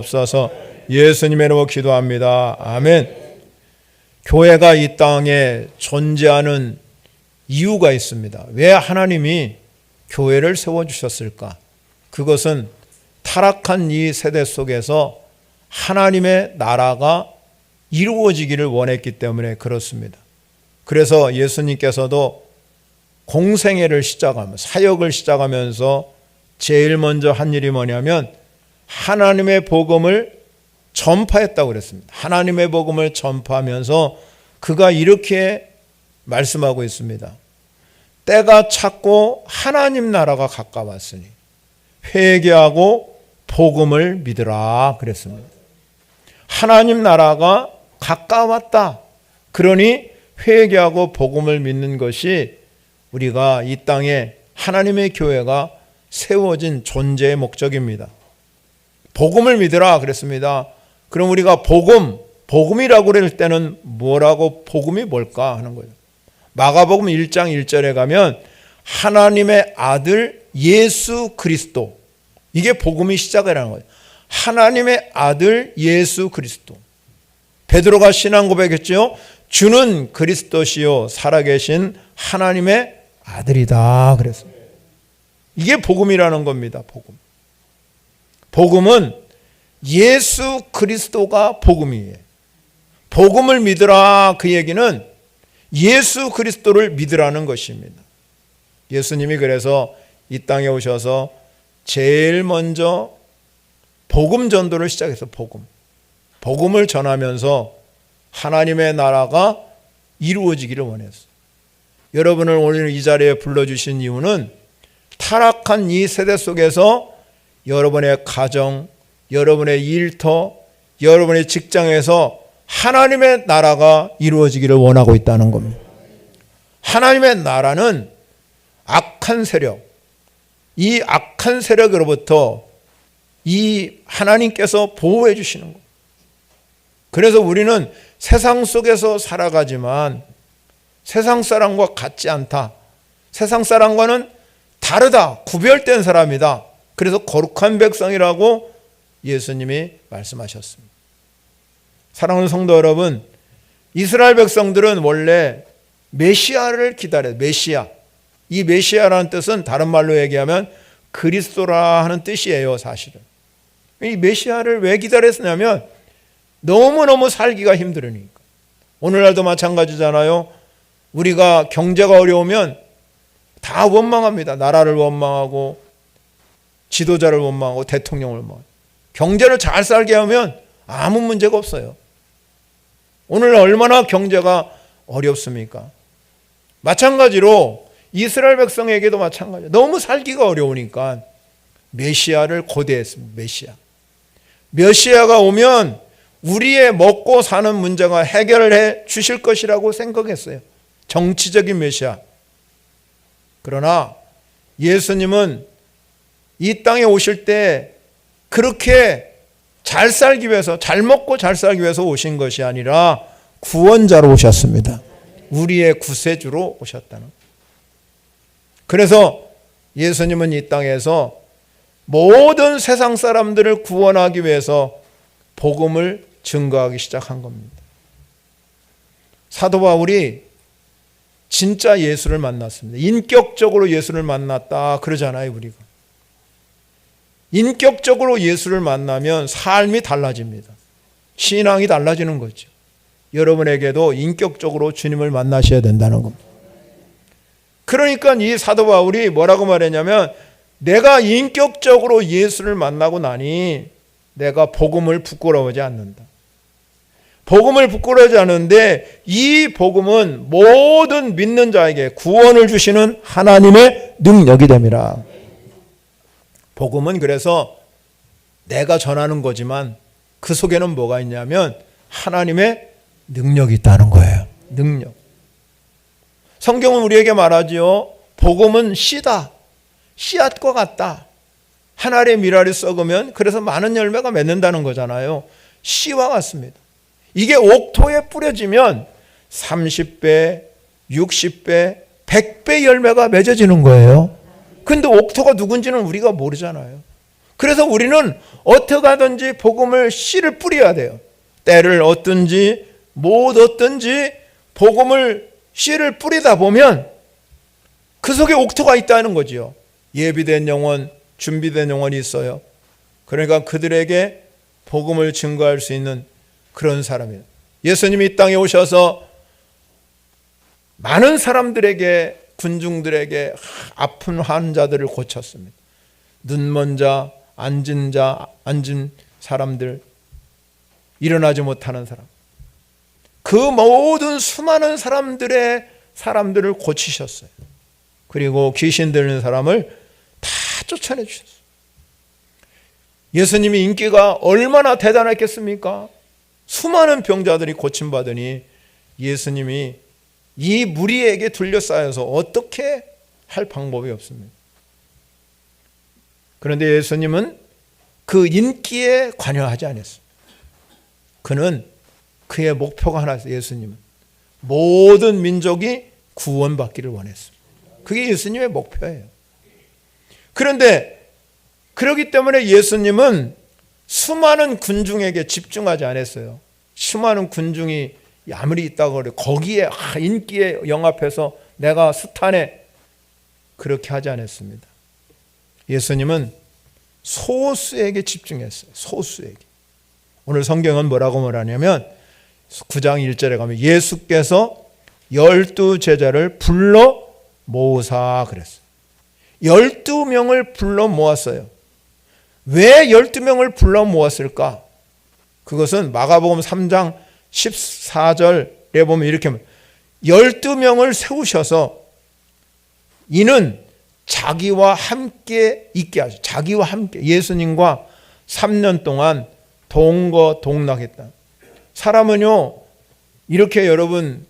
없어서 예수님의 이름으로 기도합니다. 아멘. 교회가 이 땅에 존재하는 이유가 있습니다. 왜 하나님이 교회를 세워주셨을까? 그것은 타락한 이 세대 속에서 하나님의 나라가 이루어지기를 원했기 때문에 그렇습니다. 그래서 예수님께서도 공생애를 시작하면서 사역을 시작하면서 제일 먼저 한 일이 뭐냐면 하나님의 복음을 전파했다고 그랬습니다. 하나님의 복음을 전파하면서 그가 이렇게 말씀하고 있습니다. 때가 찼고 하나님 나라가 가까웠으니 회개하고 복음을 믿으라 그랬습니다. 하나님 나라가 가까웠다. 그러니 회개하고 복음을 믿는 것이 우리가 이 땅에 하나님의 교회가 세워진 존재의 목적입니다. 복음을 믿으라 그랬습니다. 그럼 우리가 복음이라고 그럴 때는 뭐라고 복음이 뭘까 하는 거예요. 마가복음 1장 1절에 가면 하나님의 아들 예수 그리스도, 이게 복음이 시작이라는 거예요. 하나님의 아들 예수 그리스도. 베드로가 신앙 고백했죠. 주는 그리스도시요 살아계신 하나님의 아들이다 그랬습니다. 이게 복음이라는 겁니다. 복음은 예수 그리스도가 복음이에요. 복음을 믿으라 그 얘기는 예수 그리스도를 믿으라는 것입니다. 예수님이 그래서 이 땅에 오셔서 제일 먼저 복음 전도를 시작해서 복음을 전하면서 하나님의 나라가 이루어지기를 원했어요. 여러분을 오늘 이 자리에 불러주신 이유는 타락한 이 세대 속에서 여러분의 가정, 여러분의 일터, 여러분의 직장에서 하나님의 나라가 이루어지기를 원하고 있다는 겁니다. 하나님의 나라는 악한 세력, 이 악한 세력으로부터 이 하나님께서 보호해 주시는 거예요. 그래서 우리는 세상 속에서 살아가지만 세상 사람과 같지 않다. 세상 사람과는 다르다. 구별된 사람이다. 그래서 거룩한 백성이라고 예수님이 말씀하셨습니다. 사랑하는 성도 여러분, 이스라엘 백성들은 원래 메시아를 기다려요. 메시아. 이 메시아라는 뜻은 다른 말로 얘기하면 그리스도라 하는 뜻이에요, 사실은. 이 메시아를 왜 기다렸냐면 너무너무 살기가 힘들으니까. 오늘날도 마찬가지잖아요. 우리가 경제가 어려우면 다 원망합니다. 나라를 원망하고 지도자를 원망하고 대통령을 원망하고. 경제를 잘 살게 하면 아무 문제가 없어요. 오늘 얼마나 경제가 어렵습니까? 마찬가지로 이스라엘 백성에게도 마찬가지예요. 너무 살기가 어려우니까 메시아를 고대했습니다. 메시아가 오면 우리의 먹고 사는 문제가 해결해 주실 것이라고 생각했어요. 정치적인 메시아. 그러나 예수님은 이 땅에 오실 때 그렇게 잘 살기 위해서, 잘 먹고 잘 살기 위해서 오신 것이 아니라 구원자로 오셨습니다. 우리의 구세주로 오셨다는. 그래서 예수님은 이 땅에서 모든 세상 사람들을 구원하기 위해서 복음을 증거하기 시작한 겁니다. 사도 바울이 진짜 예수를 만났습니다. 인격적으로 예수를 만났다 그러잖아요, 우리가. 인격적으로 예수를 만나면 삶이 달라집니다. 신앙이 달라지는 거죠. 여러분에게도 인격적으로 주님을 만나셔야 된다는 겁니다. 그러니까 이 사도 바울이 뭐라고 말했냐면 내가 인격적으로 예수를 만나고 나니 내가 복음을 부끄러워하지 않는다. 복음을 부끄러워하지 않는데 이 복음은 모든 믿는 자에게 구원을 주시는 하나님의 능력이 됨이라. 복음은 그래서 내가 전하는 거지만 그 속에는 뭐가 있냐면 하나님의 능력이 있다는 거예요. 능력. 성경은 우리에게 말하지요. 복음은 씨다. 씨앗과 같다. 한 알의 밀알이 썩으면 그래서 많은 열매가 맺는다는 거잖아요. 씨와 같습니다. 이게 옥토에 뿌려지면 30배, 60배, 100배 열매가 맺어지는 거예요. 근데 옥토가 누군지는 우리가 모르잖아요. 그래서 우리는 어떻게 하든지 복음을 씨를 뿌려야 돼요. 때를 얻든지 못 얻든지 복음을 씨를 뿌리다 보면 그 속에 옥토가 있다는 거지요. 예비된 영혼, 준비된 영혼이 있어요. 그러니까 그들에게 복음을 증거할 수 있는 그런 사람이에요. 예수님이 이 땅에 오셔서 많은 사람들에게, 군중들에게 아픈 환자들을 고쳤습니다. 눈먼 자, 앉은 사람들, 일어나지 못하는 사람, 그 모든 수많은 사람들을 고치셨어요. 그리고 귀신 들리는 사람을 다 쫓아내 주셨어요. 예수님이 인기가 얼마나 대단했겠습니까? 수많은 병자들이 고침받으니 예수님이 이 무리에게 둘러싸여서 어떻게 할 방법이 없습니다. 그런데 예수님은 그 인기에 관여하지 않았습니다. 그는 그의 목표가 하나 있어요. 예수님은 모든 민족이 구원받기를 원했습니다. 그게 예수님의 목표예요. 그런데 그렇기 때문에 예수님은 수많은 군중에게 집중하지 않았어요. 수많은 군중이 아무리 있다고 그래 거기에 인기에 영합해서 내가 스타네, 그렇게 하지 않았습니다. 예수님은 소수에게 집중했어요. 소수에게. 오늘 성경은 뭐라고 말하냐면 9장 1절에 가면 예수께서 12제자를 불러 모으사 그랬어요. 12명을 불러 모았어요. 왜 12명을 불러 모았을까? 그것은 마가복음 3장 14절에 보면 이렇게 12명을 세우셔서 이는 자기와 함께 있게 하죠. 자기와 함께 예수님과 3년 동안 동거동락했다. 사람은요 이렇게 여러분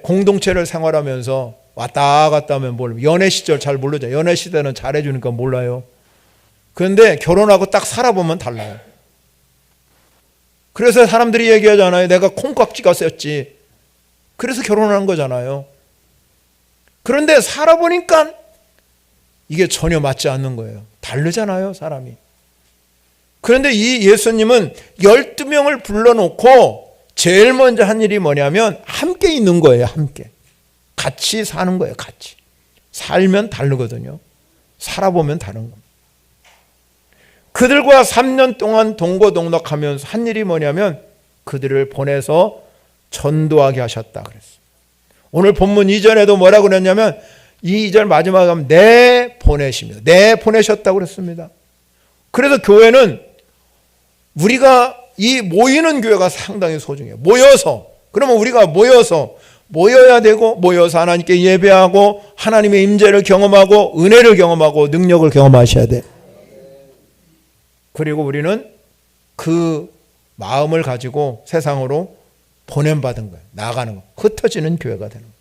공동체를 생활하면서 왔다 갔다 하면 연애 시절 잘 모르죠. 연애 시대는 잘해주니까 몰라요. 그런데 결혼하고 딱 살아보면 달라요. 그래서 사람들이 얘기하잖아요. 내가 콩깍지가 셌지. 그래서 결혼한 거잖아요. 그런데 살아보니까 이게 전혀 맞지 않는 거예요. 다르잖아요, 사람이. 그런데 이 예수님은 12명을 불러놓고 제일 먼저 한 일이 뭐냐면 함께 있는 거예요. 함께. 같이 사는 거예요. 같이. 살면 다르거든요. 살아보면 다른 겁니다. 그들과 3년 동안 동거동락하면서 한 일이 뭐냐면 그들을 보내서 전도하게 하셨다 그랬어요. 오늘 본문 2절에도 뭐라고 그랬냐면 2절 마지막에 가면 내 보내십니다. 내 보내셨다고 그랬습니다. 그래서 교회는 우리가 이 모이는 교회가 상당히 소중해요. 모여서, 그러면 우리가 모여야 되고 모여서 하나님께 예배하고 하나님의 임재를 경험하고 은혜를 경험하고 능력을 경험하셔야 돼. 그리고 우리는 그 마음을 가지고 세상으로 보냄받은 거예요. 나가는 거. 흩어지는 교회가 되는 거예요.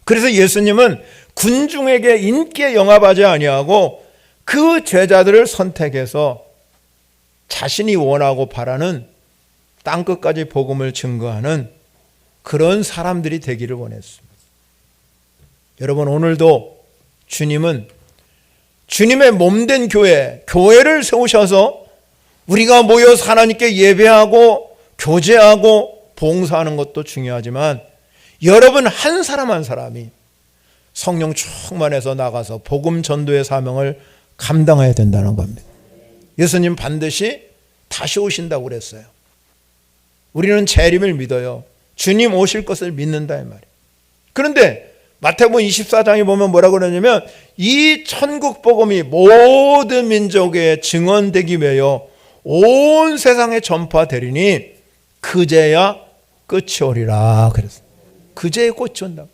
그래서 예수님은 군중에게 인기에 영합하지 아니하고 그 제자들을 선택해서 자신이 원하고 바라는 땅끝까지 복음을 증거하는 그런 사람들이 되기를 원했습니다. 여러분, 오늘도 주님은 주님의 몸된 교회를 세우셔서 우리가 모여서 하나님께 예배하고 교제하고 봉사하는 것도 중요하지만 여러분 한 사람 한 사람이 성령 충만해서 나가서 복음 전도의 사명을 감당해야 된다는 겁니다. 예수님 반드시 다시 오신다고 그랬어요. 우리는 재림을 믿어요. 주님 오실 것을 믿는다 이 말이에요. 그런데 마태복음 24장에 보면 뭐라고 그러냐면 이 천국 복음이 모든 민족에 증언되기 위하여 온 세상에 전파되리니 그제야 끝이 오리라 그랬어요. 그제야 끝이 온다.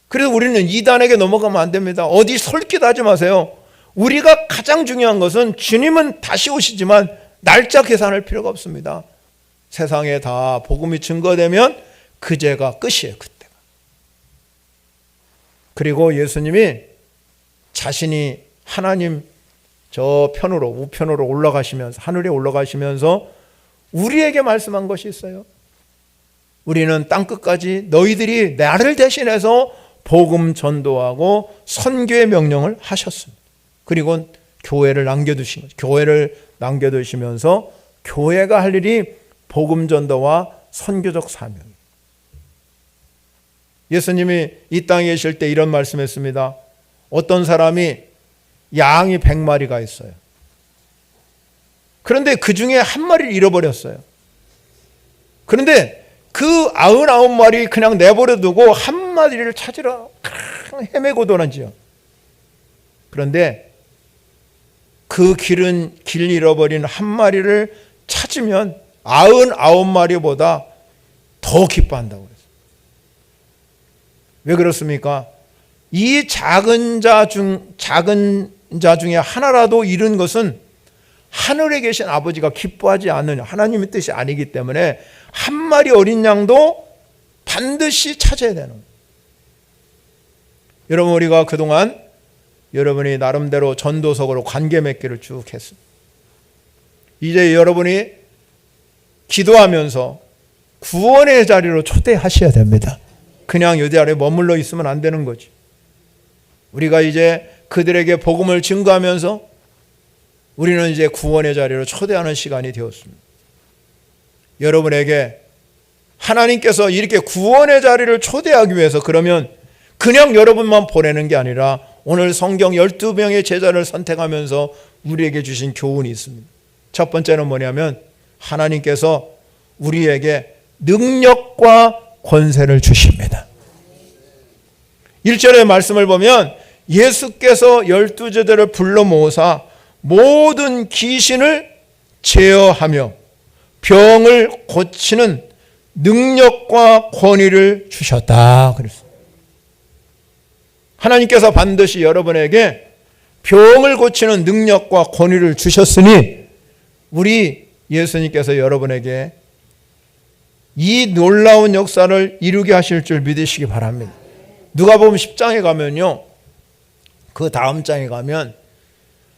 그래서 우리는 이단에게 넘어가면 안 됩니다. 어디 솔깃하지 마세요. 우리가 가장 중요한 것은 주님은 다시 오시지만 날짜 계산할 필요가 없습니다. 세상에 다 복음이 증거되면 그제가 끝이에요. 그때가. 그리고 예수님이 자신이 하나님 저 편으로 우편으로 올라가시면서 하늘에 올라가시면서 우리에게 말씀한 것이 있어요. 우리는 땅끝까지 너희들이 나를 대신해서 복음 전도하고 선교의 명령을 하셨습니다. 그리고 교회를 남겨두신 거죠. 교회를 남겨두시면서 교회가 할 일이 복음 전도와 선교적 사명이에요. 예수님이 이 땅에 계실 때 이런 말씀했습니다. 어떤 사람이 양이 100마리가 있어요. 그런데 그 중에 한 마리를 잃어버렸어요. 그런데 그 99마리 그냥 내버려 두고 한 마리를 찾으러 헤매고 도는지요. 그런데 그 길 잃어버린 한 마리를 찾으면 99마리보다 더 기뻐한다고 그랬어요. 왜 그렇습니까? 이 작은 자 중에 하나라도 잃은 것은 하늘에 계신 아버지가 기뻐하지 않는 하나님의 뜻이 아니기 때문에 한 마리 어린 양도 반드시 찾아야 되는 거예요. 여러분, 우리가 그동안 여러분이 나름대로 전도석으로 관계 맺기를 쭉 했습니다. 이제 여러분이 기도하면서 구원의 자리로 초대하셔야 됩니다. 그냥 이 자리에 머물러 있으면 안 되는 거지. 우리가 이제 그들에게 복음을 증거하면서 우리는 이제 구원의 자리로 초대하는 시간이 되었습니다. 여러분에게 하나님께서 이렇게 구원의 자리를 초대하기 위해서 그러면 그냥 여러분만 보내는 게 아니라 오늘 성경 12명의 제자를 선택하면서 우리에게 주신 교훈이 있습니다. 첫 번째는 뭐냐면 하나님께서 우리에게 능력과 권세를 주십니다. 1절의 말씀을 보면 예수께서 12제자를 불러 모으사 모든 귀신을 제어하며 병을 고치는 능력과 권위를 주셨다 그랬습니다. 하나님께서 반드시 여러분에게 병을 고치는 능력과 권위를 주셨으니 우리 예수님께서 여러분에게 이 놀라운 역사를 이루게 하실 줄 믿으시기 바랍니다. 누가복음 10장에 가면요, 그 다음 장에 가면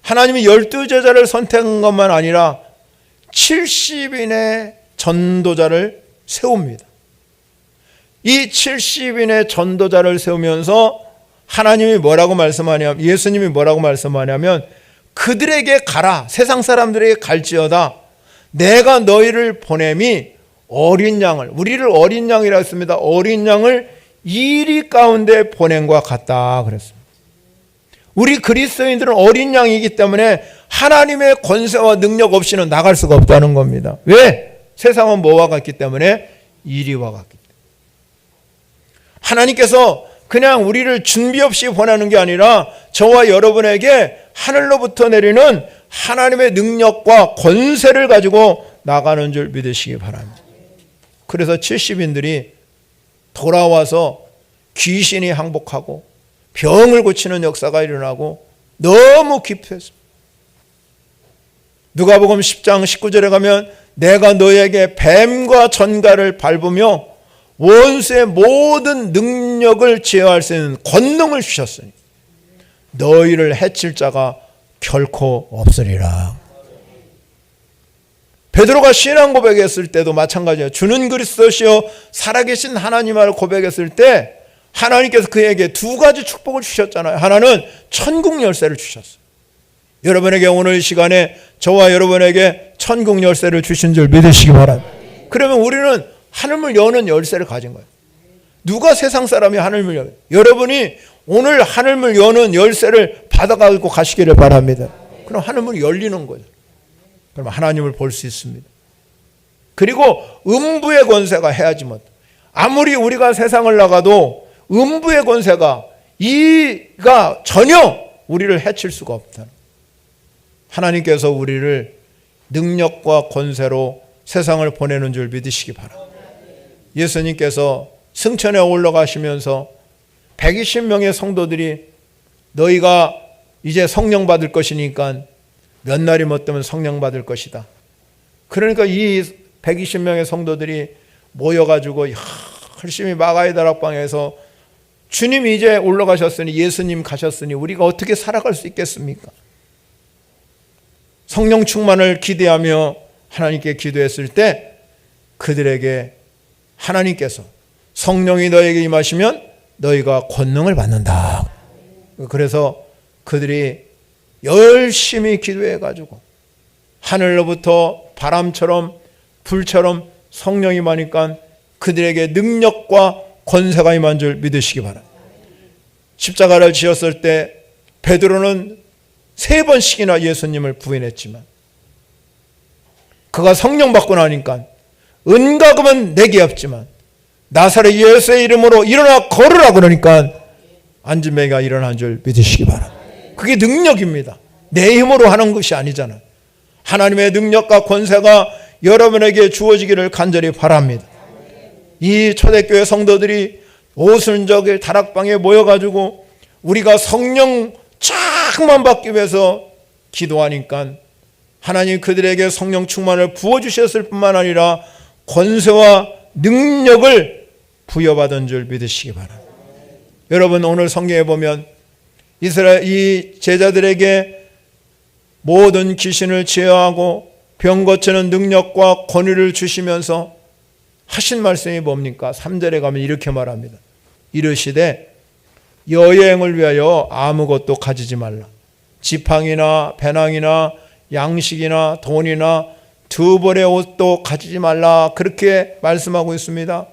하나님이 12제자를 선택한 것만 아니라 70인의 전도자를 세웁니다. 이 70인의 전도자를 세우면서 하나님이 뭐라고 말씀하냐면, 예수님이 뭐라고 말씀하냐면 그들에게 가라, 세상 사람들에게 갈지어다 내가 너희를 보냄이 어린 양을, 우리를 어린 양이라 했습니다. 어린 양을 이리 가운데 보냄과 같다 그랬습니다. 우리 그리스도인들은 어린 양이기 때문에 하나님의 권세와 능력 없이는 나갈 수가 없다는 겁니다. 왜? 세상은 뭐와 같기 때문에? 이리와 같기 때문에. 하나님께서 그냥 우리를 준비 없이 보내는 게 아니라 저와 여러분에게 하늘로부터 내리는 하나님의 능력과 권세를 가지고 나가는 줄 믿으시기 바랍니다. 그래서 70인들이 돌아와서 귀신이 항복하고 병을 고치는 역사가 일어나고 너무 기뻐했습니다. 누가복음 10장 19절에 가면 내가 너에게 뱀과 전갈을 밟으며 원수의 모든 능력을 제어할 수 있는 권능을 주셨으니 너희를 해칠 자가 결코 없으리라. 베드로가 신앙 고백했을 때도 마찬가지예요. 주는 그리스도시요 살아계신 하나님을 고백했을 때 하나님께서 그에게 두 가지 축복을 주셨잖아요. 하나는 천국 열쇠를 주셨어요. 여러분에게 오늘 이 시간에 저와 여러분에게 천국 열쇠를 주신 줄 믿으시기 바랍니다. 그러면 우리는 하늘문 여는 열쇠를 가진 거예요. 누가 세상 사람이 하늘문 열어요? 여러분이 오늘 하늘문 여는 열쇠를 받아가지고 가시기를 바랍니다. 그럼 하늘문이 열리는 거죠. 그럼 하나님을 볼 수 있습니다. 그리고 음부의 권세가 해야지 못. 아무리 우리가 세상을 나가도 음부의 권세가 이가 전혀 우리를 해칠 수가 없다. 하나님께서 우리를 능력과 권세로 세상을 보내는 줄 믿으시기 바랍니다. 예수님께서 승천에 올라가시면서 120명의 성도들이 너희가 이제 성령 받을 것이니까 몇 날이 못 되면 성령 받을 것이다. 그러니까 이 120명의 성도들이 모여가지고 열심히 마가의 다락방에서 주님이 이제 올라가셨으니, 예수님 가셨으니 우리가 어떻게 살아갈 수 있겠습니까? 성령 충만을 기대하며 하나님께 기도했을 때 그들에게 하나님께서 성령이 너에게 임하시면 너희가 권능을 받는다. 그래서 그들이 열심히 기도해가지고 하늘로부터 바람처럼 불처럼 성령이 임하니까 그들에게 능력과 권세가 임한 줄 믿으시기 바랍니다. 십자가를 지었을 때 베드로는 3번씩이나 예수님을 부인했지만 그가 성령 받고 나니까 은과 금은 내게 없지만 나사렛 예수의 이름으로 일어나 걸으라 그러니까 안진뱅이가 일어난 줄 믿으시기 바랍니다. 그게 능력입니다. 내 힘으로 하는 것이 아니잖아요. 하나님의 능력과 권세가 여러분에게 주어지기를 간절히 바랍니다. 이 초대교회 성도들이 오순절일 다락방에 모여가지고 우리가 성령 쫙만 받기 위해서 기도하니까 하나님 그들에게 성령 충만을 부어주셨을 뿐만 아니라 권세와 능력을 부여받은 줄 믿으시기 바랍니다. 여러분 오늘 성경에 보면 이스라엘 이 제자들에게 모든 귀신을 제어하고 병 고치는 능력과 권위를 주시면서 하신 말씀이 뭡니까? 3절에 가면 이렇게 말합니다. 이르시되 여행을 위하여 아무것도 가지지 말라. 지팡이나 배낭이나 양식이나 돈이나 2벌의 옷도 가지지 말라. 그렇게 말씀하고 있습니다.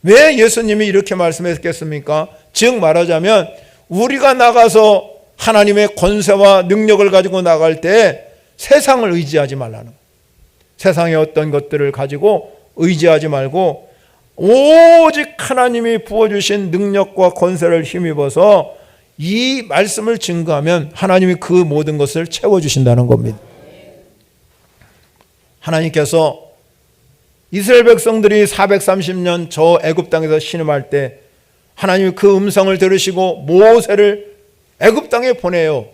왜 예수님이 이렇게 말씀했겠습니까? 즉 말하자면 우리가 나가서 하나님의 권세와 능력을 가지고 나갈 때 세상을 의지하지 말라는 거예요. 세상의 어떤 것들을 가지고 의지하지 말고 오직 하나님이 부어주신 능력과 권세를 힘입어서 이 말씀을 증거하면 하나님이 그 모든 것을 채워주신다는 겁니다. 하나님께서 이스라엘 백성들이 430년 저 애굽 땅에서 신음할 때 하나님이 그 음성을 들으시고 모세를 애굽 땅에 보내요.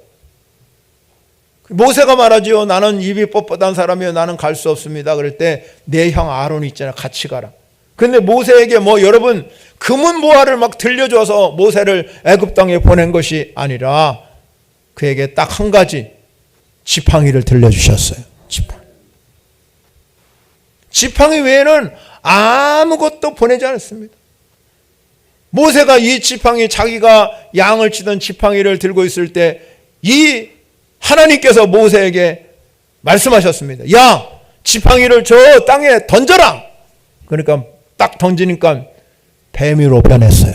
모세가 말하지요. 나는 입이 뻣뻣한 사람이요 나는 갈 수 없습니다. 그럴 때 내 형 아론이 있잖아. 같이 가라. 근데 모세에게 여러분 금은 보화를 막 들려줘서 모세를 애굽 땅에 보낸 것이 아니라 그에게 딱 한 가지 지팡이를 들려주셨어요. 지팡이 외에는 아무것도 보내지 않았습니다. 모세가 이 지팡이 자기가 양을 치던 지팡이를 들고 있을 때 이 하나님께서 모세에게 말씀하셨습니다. 야, 지팡이를 저 땅에 던져라. 그러니까 딱 던지니까 뱀으로 변했어요.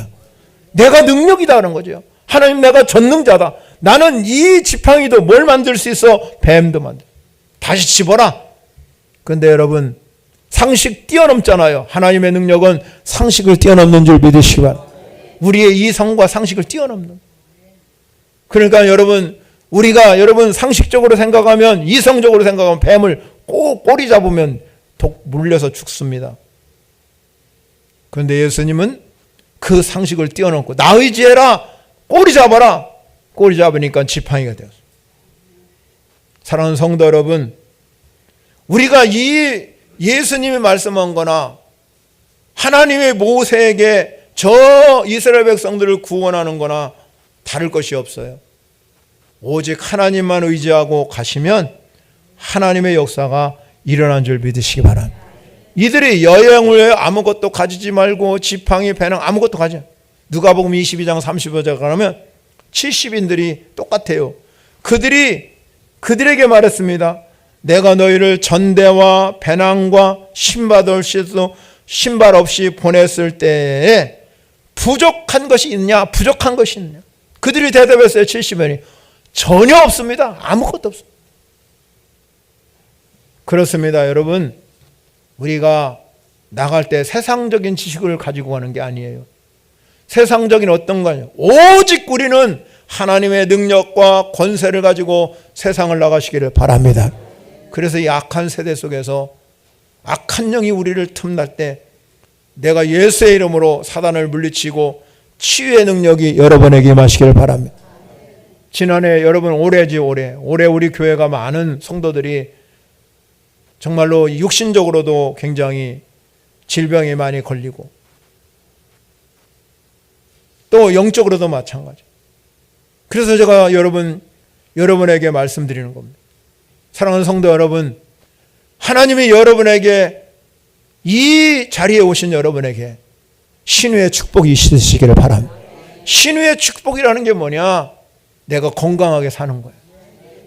내가 능력이다 하는 거죠. 하나님 내가 전능자다. 나는 이 지팡이도 뭘 만들 수 있어? 뱀도 만들. 다시 집어라. 그런데 여러분 상식 뛰어넘잖아요. 하나님의 능력은 상식을 뛰어넘는 줄 믿으시기 바랍니다. 우리의 이성과 상식을 뛰어넘는. 그러니까 우리가 상식적으로 생각하면 이성적으로 생각하면 뱀을 꼭 꼬리 잡으면 독 물려서 죽습니다. 그런데 예수님은 그 상식을 뛰어넘고 나 의지해라. 꼬리 잡아라. 꼬리 잡으니까 지팡이가 되었어요. 사랑하는 성도 여러분, 우리가 이 예수님이 말씀한 거나 하나님의 모세에게 저 이스라엘 백성들을 구원하는 거나 다를 것이 없어요. 오직 하나님만 의지하고 가시면 하나님의 역사가 일어난 줄 믿으시기 바랍니다. 이들이 여행을 아무것도 가지지 말고 지팡이, 배낭 아무것도 가지. 누가복음 22장 35절 가면 70인들이 똑같아요. 그들에게 말했습니다. 내가 너희를 전대와 배낭과 신발 없이 보냈을 때에 부족한 것이 있냐? 부족한 것이 있냐? 그들이 대답했어요. 70명이. 전혀 없습니다. 아무것도 없습니다. 그렇습니다. 여러분, 우리가 나갈 때 세상적인 지식을 가지고 가는 게 아니에요. 세상적인 어떤 거요? 오직 우리는 하나님의 능력과 권세를 가지고 세상을 나가시기를 바랍니다. 그래서 이 악한 세대 속에서 악한 영이 우리를 틈날 때 내가 예수의 이름으로 사단을 물리치고 치유의 능력이 여러분에게 임하시기를 바랍니다. 지난해 여러분 올해 우리 교회가 많은 성도들이 정말로 육신적으로도 굉장히 질병에 많이 걸리고 또 영적으로도 마찬가지. 그래서 제가 여러분에게 말씀드리는 겁니다. 사랑하는 성도 여러분, 하나님이 여러분에게 이 자리에 오신 여러분에게 신유의 축복이 있으시기를 바랍니다. 신유의 축복이라는 게 뭐냐? 내가 건강하게 사는 거예요.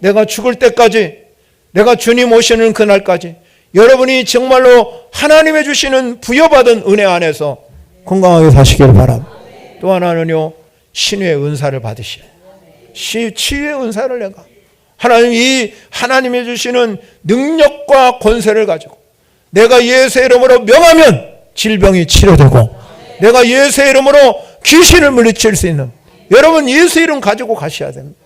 내가 죽을 때까지, 내가 주님 오시는 그날까지 여러분이 정말로 하나님의 주시는 부여받은 은혜 안에서 건강하게 사시길 바랍니다. 또 하나는요, 신유의 은사를 받으시오. 치유의 은사를 내가 하나님이 주시는 능력과 권세를 가지고 내가 예수의 이름으로 명하면 질병이 치료되고, 내가 예수의 이름으로 귀신을 물리칠 수 있는, 여러분 예수 이름 가지고 가셔야 됩니다.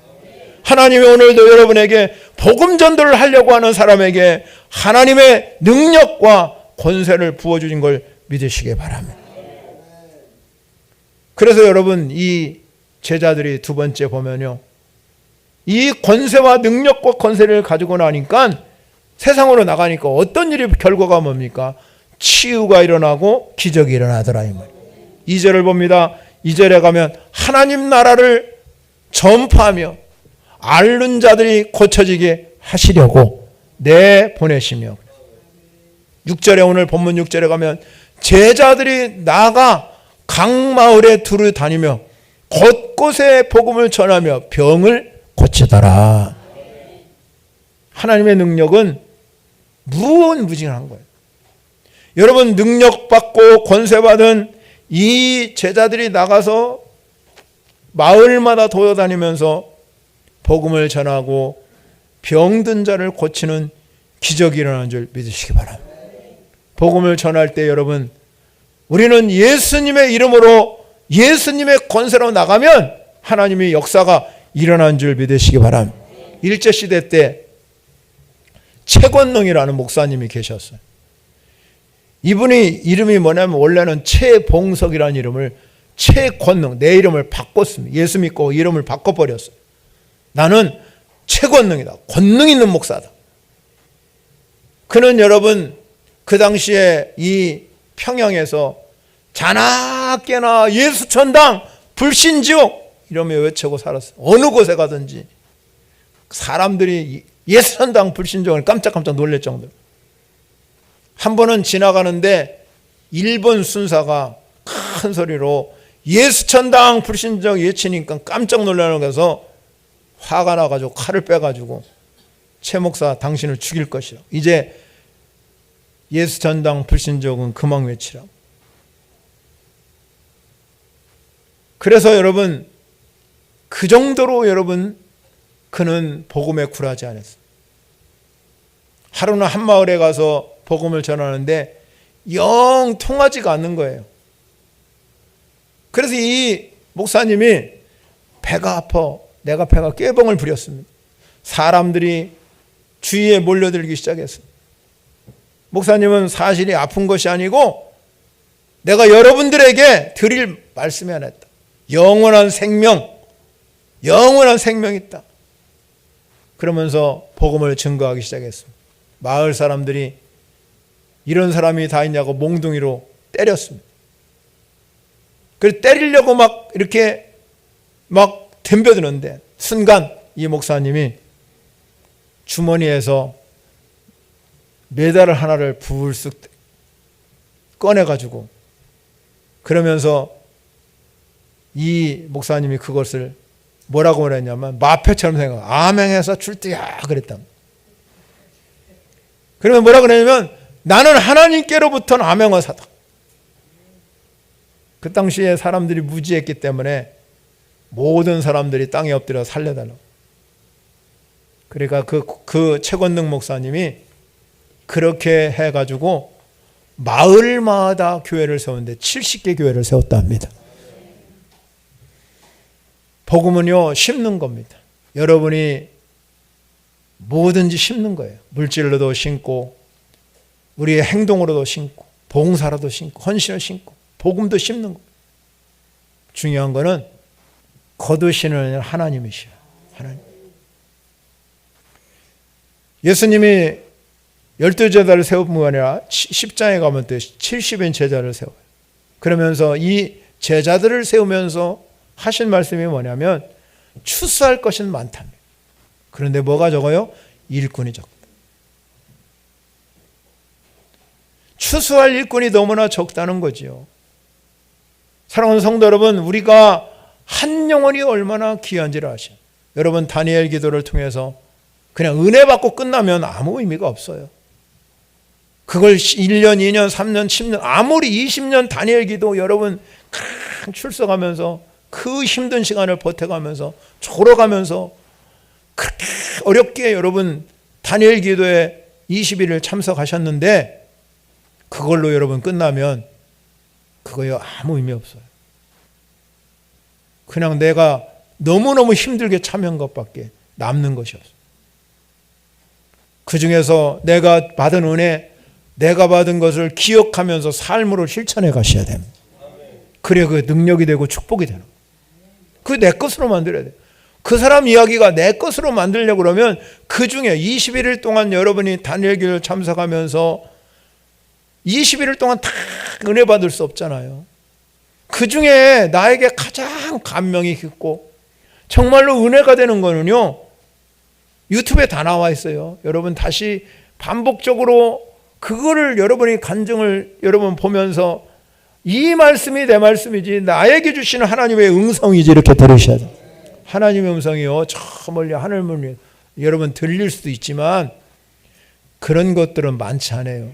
하나님이 오늘도 여러분에게 복음 전도를 하려고 하는 사람에게 하나님의 능력과 권세를 부어주신 걸 믿으시기 바랍니다. 그래서 여러분, 이 제자들이 두 번째 보면요, 이 권세와 능력과 권세를 가지고 나니까 세상으로 나가니까 어떤 일이 결과가 뭡니까? 치유가 일어나고 기적이 일어나더라 이 말. 2절을 봅니다. 2절에 가면 하나님 나라를 전파하며 앓는 자들이 고쳐지게 하시려고 내보내시며, 6절에 오늘 본문 6절에 가면 제자들이 나가 각 마을에 두루 다니며 곳곳에 복음을 전하며 병을 고치더라. 하나님의 능력은 무궁무진한 거예요. 여러분, 능력받고 권세받은 이 제자들이 나가서 마을마다 돌아다니면서 복음을 전하고 병든 자를 고치는 기적이 일어나는 줄 믿으시기 바랍니다. 복음을 전할 때 여러분, 우리는 예수님의 이름으로, 예수님의 권세로 나가면 하나님의 역사가 일어난 줄 믿으시기 바랍니다. 일제시대 때 최권능이라는 목사님이 계셨어요. 이분이 이름이 뭐냐면 원래는 최봉석이라는 이름을 최권능, 내 이름을 바꿨습니다. 예수 믿고 이름을 바꿔버렸어요. 나는 최권능이다, 권능 있는 목사다. 그는 여러분 그 당시에 이 평양에서 자나깨나 예수천당 불신지옥 이러며 외치고 살았어요. 어느 곳에 가든지 사람들이 예수천당 불신지옥을 깜짝깜짝 놀랄 정도로. 한 번은 지나가는데 일본 순사가 큰 소리로 예수천당 불신지옥 외치니까 깜짝 놀라는 거서 화가 나가지고 칼을 빼가지고 최 목사 당신을 죽일 것이라, 이제 예수천당 불신지옥은 그만 외치라. 그래서 여러분 그 정도로 여러분 그는 복음에 굴하지 않았어요. 하루는 한 마을에 가서 복음을 전하는데 영 통하지가 않는 거예요. 그래서 이 목사님이 배가 아파, 내가 배가 꾀병을 부렸습니다. 사람들이 주위에 몰려들기 시작했어요. 목사님은 사실이 아픈 것이 아니고 내가 여러분들에게 드릴 말씀이 하나 있다. 영원한 생명, 영원한 생명이 있다. 그러면서 복음을 증거하기 시작했습니다. 마을 사람들이 이런 사람이 다 있냐고 몽둥이로 때렸습니다. 그래서 때리려고 막 이렇게 막 덤벼드는데 순간 이 목사님이 주머니에서 메달 하나를 불쑥 꺼내가지고, 그러면서 이 목사님이 그것을 뭐라고 그랬냐면 마패처럼 생각, 아멘해서 출두야 그랬다. 그러면 뭐라 그랬냐면 나는 하나님께로부터는 아멘어사다. 그 당시에 사람들이 무지했기 때문에 모든 사람들이 땅에 엎드려 살려달라고. 그러니까 그 최권능 목사님이 그렇게 해가지고 마을마다 교회를 세웠는데 70개 교회를 세웠다 합니다. 복음은요, 심는 겁니다. 여러분이 뭐든지 심는 거예요. 물질로도 심고, 우리의 행동으로도 심고, 봉사로도 심고, 헌신을 심고, 복음도 심는 거예요. 중요한 거는 거두시는 하나님이시요. 하나님. 예수님이 12제자를 세운 게 아니라 10장에 가면 또 70인 제자를 세워요. 그러면서 이 제자들을 세우면서 하신 말씀이 뭐냐면 추수할 것은 많답니다. 그런데 뭐가 적어요? 일꾼이 적다. 추수할 일꾼이 너무나 적다는 거지요. 사랑하는 성도 여러분, 우리가 한 영혼이 얼마나 귀한지를 아셔요. 여러분 다니엘 기도를 통해서 그냥 은혜 받고 끝나면 아무 의미가 없어요. 그걸 1년, 2년, 3년, 10년, 아무리 20년 다니엘 기도 여러분 출석하면서 그 힘든 시간을 버텨가면서 졸어가면서 그렇게 어렵게 여러분 다니엘 기도에 20일을 참석하셨는데 그걸로 여러분 끝나면 그거요 아무 의미 없어요. 그냥 내가 너무너무 힘들게 참여한 것밖에 남는 것이 없어요. 그 중에서 내가 받은 은혜, 내가 받은 것을 기억하면서 삶으로 실천해 가셔야 됩니다. 그래 그 능력이 되고 축복이 되는 거예요. 그게 내 것으로 만들어야 돼요. 그 사람 이야기가 내 것으로 만들려고 그러면 그 중에 21일 동안 여러분이 다니엘 기도를 참석하면서 21일 동안 다 은혜 받을 수 없잖아요. 그 중에 나에게 가장 감명이 깊고 정말로 은혜가 되는 거는요, 유튜브에 다 나와 있어요. 여러분 다시 반복적으로 그거를 여러분이 간증을 여러분 보면서 이 말씀이 내 말씀이지 나에게 주시는 하나님의 음성이지 이렇게 들으셔야 돼요. 하나님의 음성이요 저 멀리 하늘문이 여러분 들릴 수도 있지만 그런 것들은 많지 않아요.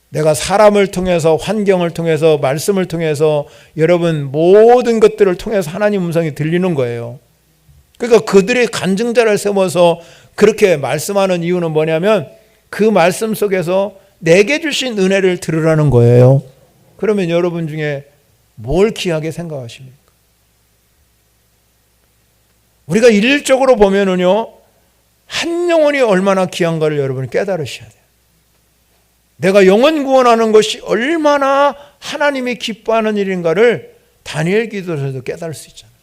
내가 사람을 통해서 환경을 통해서 말씀을 통해서 여러분 모든 것들을 통해서 하나님 음성이 들리는 거예요. 그러니까 그들의 간증자를 세워서 그렇게 말씀하는 이유는 뭐냐면 그 말씀 속에서 내게 주신 은혜를 들으라는 거예요. 그러면 여러분 중에 뭘 귀하게 생각하십니까? 우리가 일적으로 보면은요, 한 영혼이 얼마나 귀한가를 여러분이 깨달으셔야 돼요. 내가 영혼 구원하는 것이 얼마나 하나님이 기뻐하는 일인가를 다니엘 기도에서도 깨달을 수 있잖아요.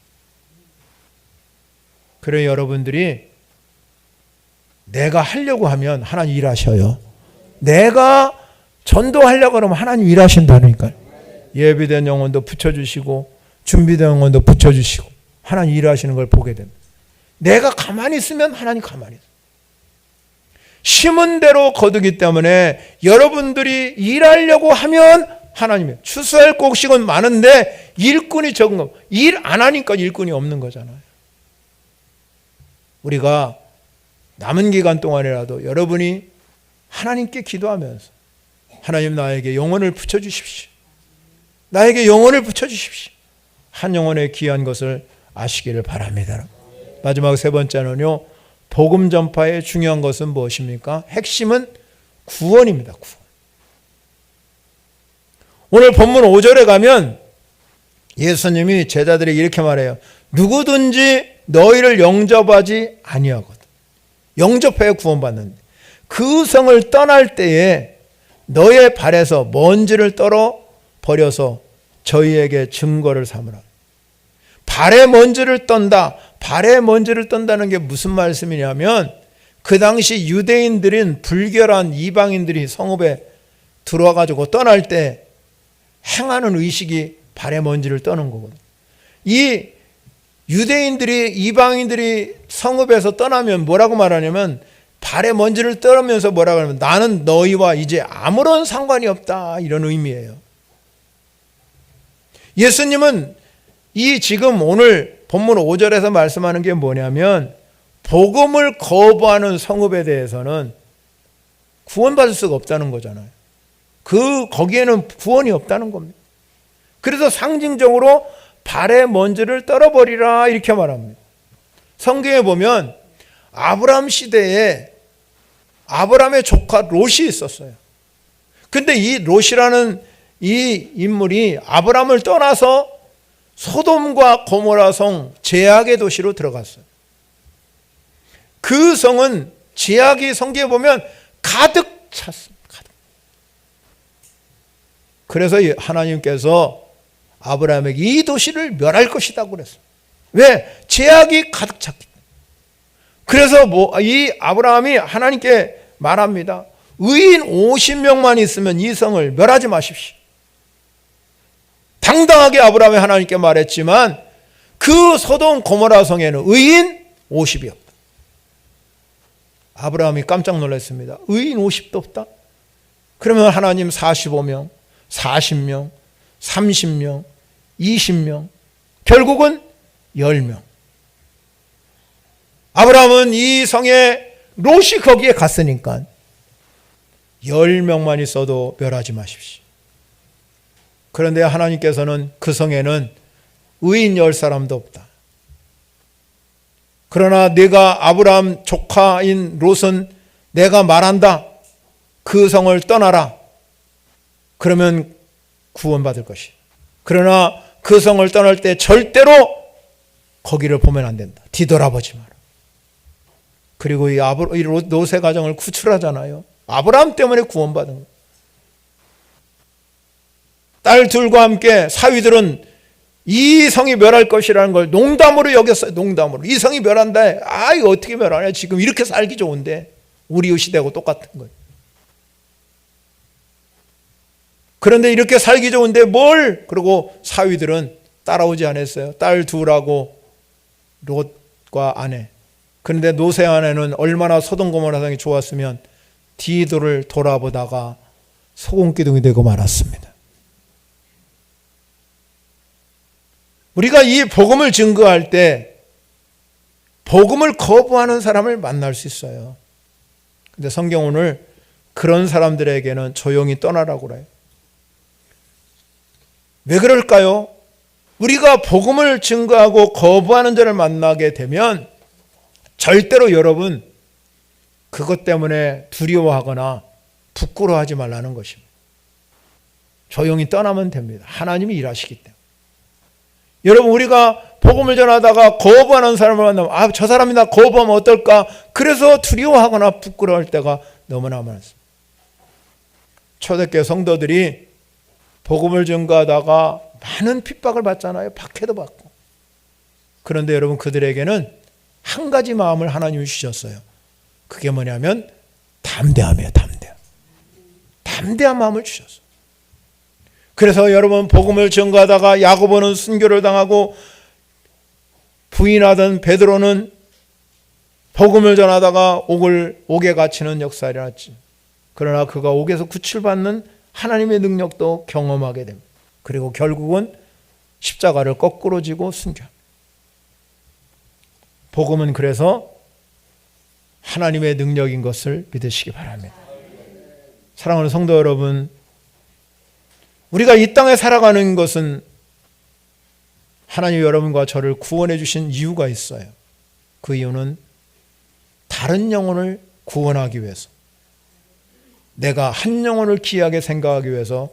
그래 여러분들이 내가 하려고 하면 하나님 일하셔요. 내가 전도하려고 하면 하나님 일하신다니까요. 예비된 영혼도 붙여주시고 준비된 영혼도 붙여주시고 하나님 일하시는 걸 보게 됩니다. 내가 가만히 있으면 하나님 가만히 있어요. 심은 대로 거두기 때문에 여러분들이 일하려고 하면 하나님이 추수할 곡식은 많은데 일꾼이 적은 거. 일 안 하니까 일꾼이 없는 거잖아요. 우리가 남은 기간 동안이라도 여러분이 하나님께 기도하면서 하나님 나에게 영혼을 붙여주십시오. 나에게 영혼을 붙여주십시오. 한 영혼의 귀한 것을 아시기를 바랍니다. 마지막 세 번째는요. 복음 전파의 중요한 것은 무엇입니까? 핵심은 구원입니다. 구원. 오늘 본문 5절에 가면 예수님이 제자들에게 이렇게 말해요. 누구든지 너희를 영접하지 아니하거든. 영접해야 구원받는데 그 성을 떠날 때에 너의 발에서 먼지를 떨어 버려서 저희에게 증거를 삼으라. 발에 먼지를 떤다. 발에 먼지를 떤다는 게 무슨 말씀이냐면 그 당시 유대인들인 불결한 이방인들이 성읍에 들어와 가지고 떠날 때 행하는 의식이 발에 먼지를 떠는 거거든요. 이 유대인들이 이방인들이 성읍에서 떠나면 뭐라고 말하냐면 발에 먼지를 떨으면서 뭐라고 하냐면 나는 너희와 이제 아무런 상관이 없다 이런 의미예요. 예수님은 이 지금 오늘 본문 5절에서 말씀하는 게 뭐냐면 복음을 거부하는 성읍에 대해서는 구원받을 수가 없다는 거잖아요. 거기에는 구원이 없다는 겁니다. 그래서 상징적으로 발에 먼지를 떨어버리라 이렇게 말합니다. 성경에 보면 아브라함 시대에 아브라함의 조카 롯이 있었어요. 근데 이 롯이라는 이 인물이 아브라함을 떠나서 소돔과 고모라 성 제약의 도시로 들어갔어요. 그 성은 제약이 성경에 보면 가득 찼습니다. 가득. 그래서 하나님께서 아브라함에게 이 도시를 멸할 것이라고 그랬어요. 왜? 제약이 가득 찼기 때문에. 그래서 이 아브라함이 하나님께 말합니다. 의인 50명만 있으면 이 성을 멸하지 마십시오. 당당하게 아브라함이 하나님께 말했지만 그 소돔 고모라 성에는 의인 50이 없다. 아브라함이 깜짝 놀랐습니다. 의인 50도 없다? 그러면 하나님 45명, 40명, 30명, 20명, 결국은 10명. 아브라함은 이 성에 롯이 거기에 갔으니까 10명만 있어도 멸하지 마십시오. 그런데 하나님께서는 그 성에는 의인 10사람도 없다. 그러나 내가 아브라함 조카인 롯은 내가 말한다. 그 성을 떠나라. 그러면 구원받을 것이다. 그러나 그 성을 떠날 때 절대로 거기를 보면 안 된다. 뒤돌아보지 마라. 그리고 이 롯의 가정을 구출하잖아요. 아브라함 때문에 구원받은 거예요. 딸 둘과 함께 사위들은 이 성이 멸할 것이라는 걸 농담으로 여겼어요. 농담으로. 이 성이 멸한다. 아, 이거 어떻게 멸하냐. 지금 이렇게 살기 좋은데. 우리 시대하고 똑같은 거예요. 그런데 이렇게 살기 좋은데 뭘? 그리고 사위들은 따라오지 않았어요. 딸 둘하고 롯과 아내. 그런데 롯의 아내는 얼마나 소돔 고모라 성이 좋았으면 뒤를 돌아보다가 소금기둥이 되고 말았습니다. 우리가 이 복음을 증거할 때 복음을 거부하는 사람을 만날 수 있어요. 근데 성경 오늘 그런 사람들에게는 조용히 떠나라고 그래요. 왜 그럴까요? 우리가 복음을 증거하고 거부하는 자를 만나게 되면 절대로 여러분 그것 때문에 두려워하거나 부끄러워하지 말라는 것입니다. 조용히 떠나면 됩니다. 하나님이 일하시기 때문에. 여러분 우리가 복음을 전하다가 거부하는 사람을 만나면 아, 저 사람이 나 거부하면 어떨까? 그래서 두려워하거나 부끄러워할 때가 너무나 많습니다. 초대교회 성도들이 복음을 전가하다가 많은 핍박을 받잖아요. 박해도 받고. 그런데 여러분 그들에게는 한 가지 마음을 하나님이 주셨어요. 그게 뭐냐면 담대함이에요. 담대한 마음을 주셨어요. 그래서 여러분 복음을 전가하다가 야고보는 순교를 당하고 부인하던 베드로는 복음을 전하다가 옥에 갇히는 역사가 일어났지. 그러나 그가 옥에서 구출받는 하나님의 능력도 경험하게 됩니다. 그리고 결국은 십자가를 거꾸로 지고 순교합니다. 복음은 그래서 하나님의 능력인 것을 믿으시기 바랍니다. 사랑하는 성도 여러분, 우리가 이 땅에 살아가는 것은 하나님 여러분과 저를 구원해 주신 이유가 있어요. 그 이유는 다른 영혼을 구원하기 위해서, 내가 한 영혼을 귀하게 생각하기 위해서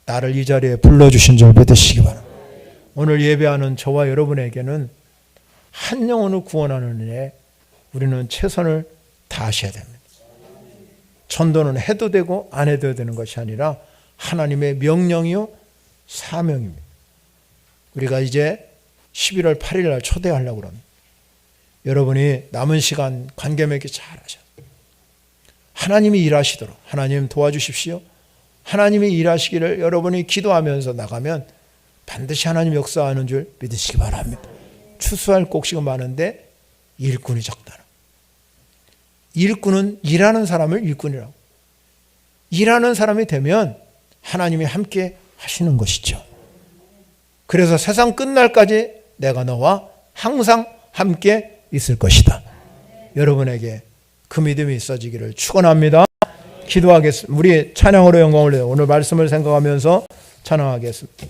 나를 이 자리에 불러주신 줄 믿으시기 바랍니다. 오늘 예배하는 저와 여러분에게는 한 영혼을 구원하는 일에 우리는 최선을 다하셔야 됩니다. 전도는 해도 되고 안 해도 되는 것이 아니라 하나님의 명령이요 사명입니다. 우리가 이제 11월 8일 날 초대하려고 합니다. 여러분이 남은 시간 관계 맺기 잘 하셔야 돼요. 하나님이 일하시도록 하나님 도와주십시오. 하나님이 일하시기를 여러분이 기도하면서 나가면 반드시 하나님 역사하는 줄 믿으시기 바랍니다. 추수할 곡식은 많은데 일꾼이 적다는. 일꾼은 일하는 사람을 일꾼이라고. 일하는 사람이 되면 하나님이 함께 하시는 것이죠. 그래서 세상 끝날까지 내가 너와 항상 함께 있을 것이다. 여러분에게 그 믿음이 있어지기를 축원합니다. 기도하겠습니다. 우리 찬양으로 영광을 내요. 오늘 말씀을 생각하면서 찬양하겠습니다.